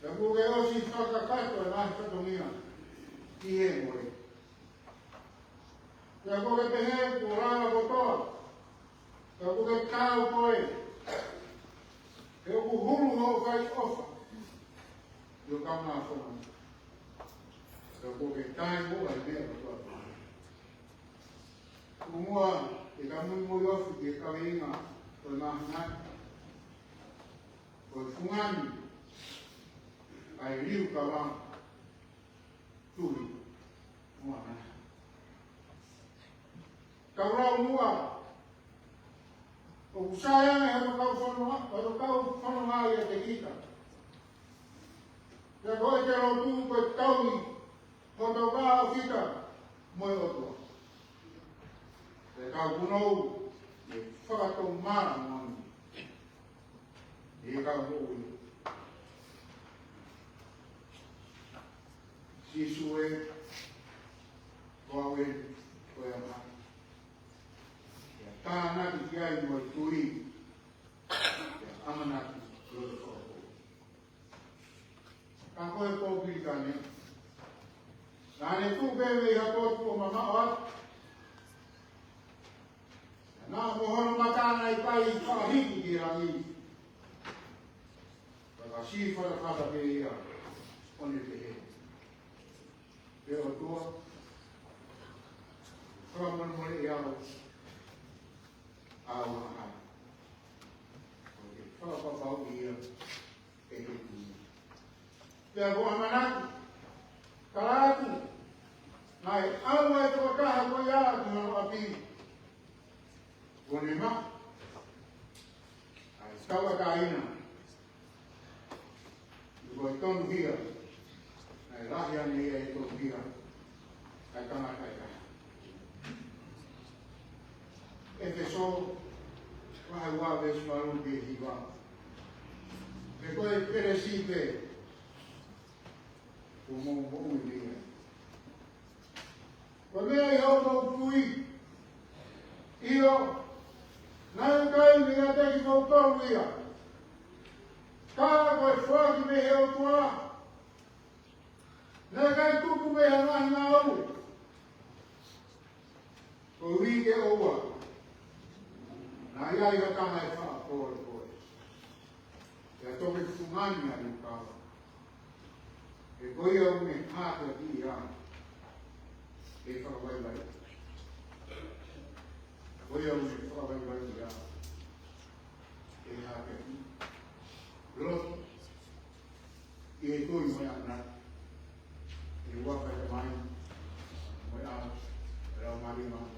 Ka ku ke osi whakakato e nahi katongia, ki he moe. Ka ku ke pehe ko rana kotoa, ka ku ke kāu koe. Ke ku huru hau kai ofa, yo ka ngā whona. Ka ku ke tai mua i mea kotoa. Ku mua, e ka mui mui ofu ki e kawe inga o e mahi nai. O e fungani ai riu ka wā tui mua nai. Ka urau mua o kusaya me he kau whanonga i a te kita. Te koe te rotu koe taui ko tau kā o kita moe o tua. Te kau kunou, e whakatou mara mwani. E kau hoi. Sisu e, koawe, koe ama. E tānaki ki ai mo tui. E amanaki ki o whakako. Ka koe kōpiri ka ne. Nāne tūpewe i hatotu o mamao atu. Nā mohono matana i pai i whakahiki ki rangi. Waka si whakawhaka pe ia, one te he. Pe o tua, whakamone i au, au ahai. O te whakapapau i ia, e he tui. Pea ko amanaki, karatu, nai au e tō kaha koe atu na api. Kone ma, ai skawa ka ina, i tonu hia, ai rahi ane ia e tonu hia, ai kamata i kaha. E te so, wahai wawe smaru ke hiwa. Me koe pere si pe, como um bom dia. Quando eu fui, eu não caí nem até que voltou o dia. Cara, foi forte, me reutuar. Não cai tudo me renar na rua. O rio é o ar. Na ia eu estava aí fala, por. Eu estou me fumando ali, cara. E foi eu me mato aqui, já. E fala, vai. Foi eu me fala, vai, já. E já aqui. Pronto. E tu e vai andar. E vou fazer mais. Vai lá. Era uma lima.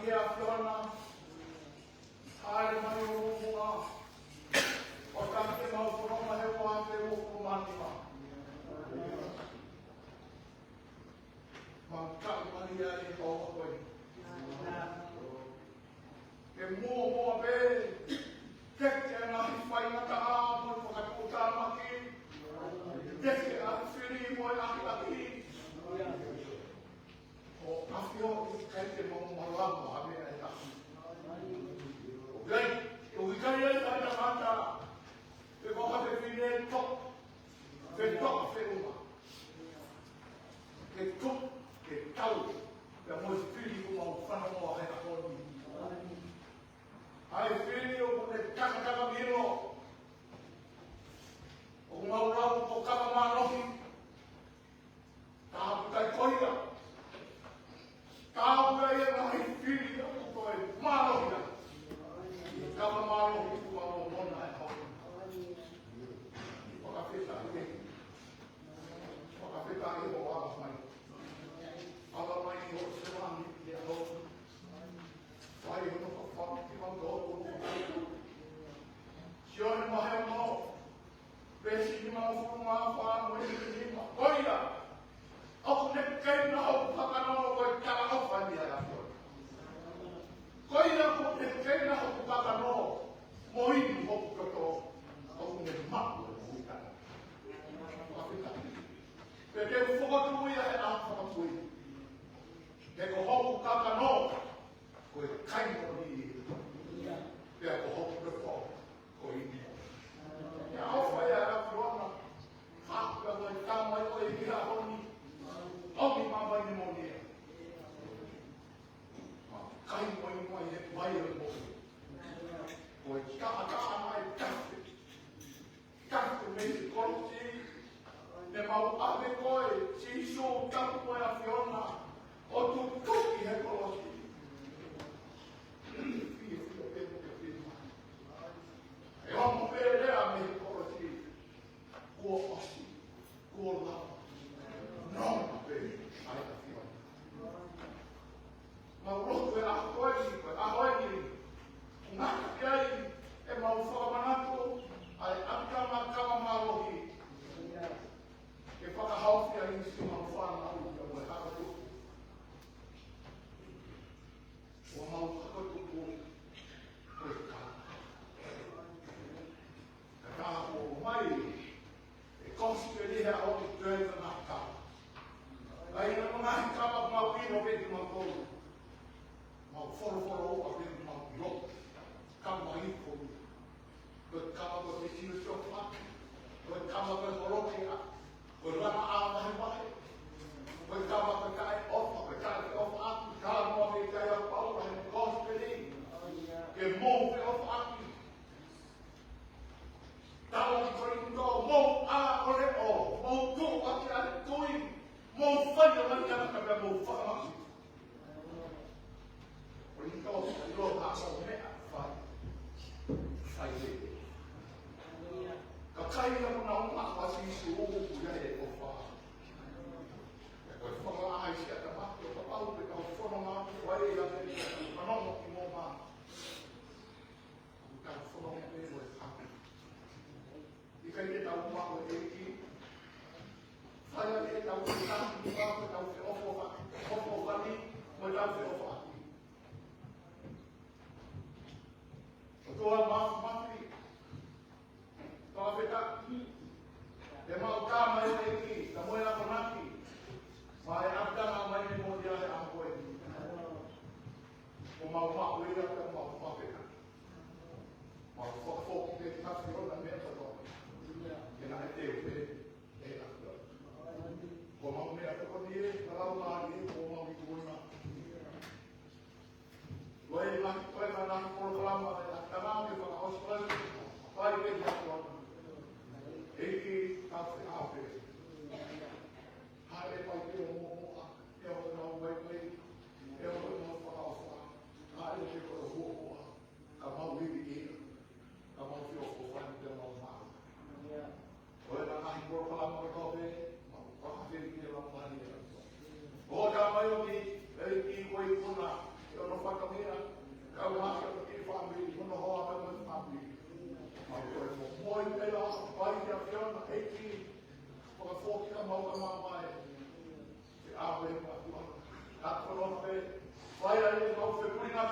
kia whiona, haere mai o mua, o kate mau whanoma he wā te uku matima. Ma kai mani ai o koe. Ke mua pe, keke ana hi whai ngata a mo i whakatota maki, keke a whiri mo i ahi. O awhio i kai te mongo marama a mea e tahi. O gai, o wikai ai tai ta mata, pe koha te whine tok, pe tok pe uma. Ke tuk, ke tau, pe mo i whiri ko mau whanamoa hei akoni. Ai whiri o ko te takataka miro, o maurau o kama manohi, taha pukai koira. Kau ia nahi whiri o koe manohia. Kama manohi ku maro mona e hau. Whakawheta e. Whakawheta e o ala mai. Ala mai o se wangi i a hau. Wai hono whakawha ki mau tōku. Sione mahe o mau. Pesi ni mau whurunga wha mo e ni ma. Koira! Aku ne kei na hau whakanono koe kala hau whani ai a whio. Koira ko ne kei na hau whakanono mo ini hoku kato. Aku ne maku e mo ikana. Whakawheta. Pe ke ku whakatui a he a whakatui. Ke ko hoku kakano, koe kai mo ni. Pe ko hoku kato, koe ini. Ia au whai a whiona. Haka koe tamai koe hira honi. Omi mamai ni moni e. Kai moi moi e mai e moni. Koe kaa mai kafe. Kafe me te koroti. Ne mau ave koe. Si iso kapu koe a whiona. O tu toki he koroti. Fio fio e mo ke whima. E homo perea me he koroti. Kua osi. Kua lava. Não, ai tá filho. Mas o rosto é a coisa, nada que aí é mal falado, ai acaba malohi. Que para half aí em cima do faro, não é errado tudo. O mal ficou tudo. Acaba o mai. E conseguir a outra coisa na cara. Aí não há cama mau ino vem uma coisa, mau foro o vem uma pior, cama aí como, do cama do vestido chocolate, do cama do coloquia, do lama a mais vai, do cama do cai off, cama do cai a pau, a gospeli, que move off aqui. Tala de corinto, move a ore o, move tu aqui a tui. Mau whai o mai ana ka mea mau whakamaki. O ni kau sa ilo haka o mea whai. Whai le. Ka kai na muna o maa wasi isu o kuia e o wha. E koe whanga ai si a ka maki o ka pau pe kau whono maa ku wai e ane ni ka manono ki mō maa. Ka whono maa pe o e haka. I kai te tau maa o e ki. Saya dia tahu tentang kita, tahu apa ni, tahu apa. Tuhan maaf ni. Kalau kita, dia mau kama ini, kamu yang aku mati. Saya ada nama ini mau dia yang aku ini. Mau mak dia atau mau kita. Mau fok kita kasih orang dia atau dia nak itu. Como me acontecia, falava lá, como me cuida. Vai lá, vai lá, programa, acabamos de falar, os planos, vai ver já agora. Ele café, aí vai ter eu não vai ter, eu não falar, aí eu vou, acabar o vídeo, acabar o fio, vai ter uma. Olha lá.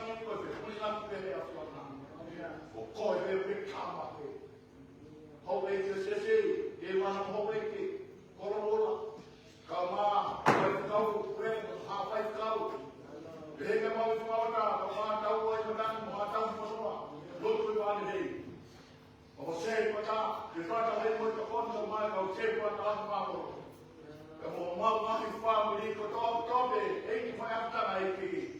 ni ko te puni la pe le afu na. O ko e pe kama pe. Ho e te se e mana ho e te koromola. Kama e kau pre ha pai kau. Lega mau fuata, ma tau o iman, ma tau fosoa. Lotu i ane hei. O se pata, ke tata hei mo te konta mai kau se pata anu mako. Ka mo mau mahi whamuri ko tō tobe, e ki whai aptana e ki.